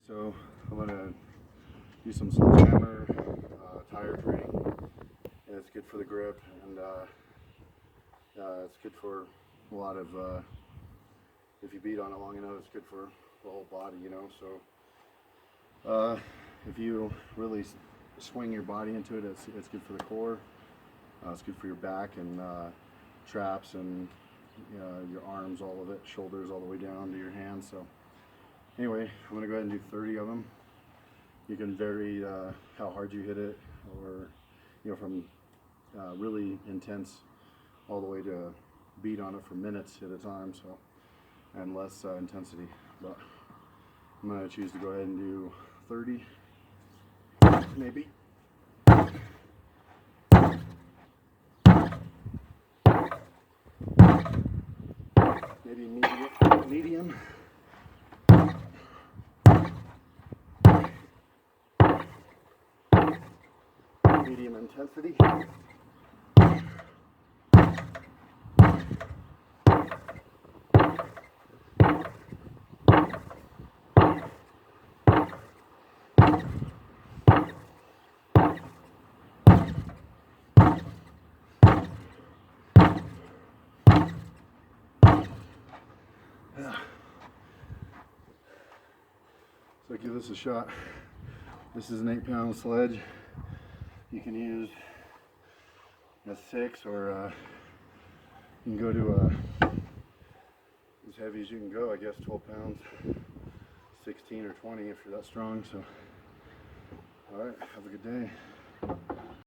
So I'm gonna do some sledgehammer tire training. And it's good for the grip, and it's good for a lot of. If you beat on it long enough, it's good for the whole body, you know. So if you really swing your body into it, it's good for the core. It's good for your back and traps and your arms, all of it, shoulders, all the way down to your hands. So anyway, I'm gonna go ahead and do 30 of them. You can vary how hard you hit it, or from really intense all the way to beat on it for minutes at a time. So and less intensity. But I'm gonna choose to go ahead and do 30, maybe. Maybe medium. Medium intensity. So give this a shot. This is an 8-pound sledge. You can use a 6, or you can go to as heavy as you can go, I guess 12 pounds, 16 or 20 if you're that strong. So, all right, have a good day.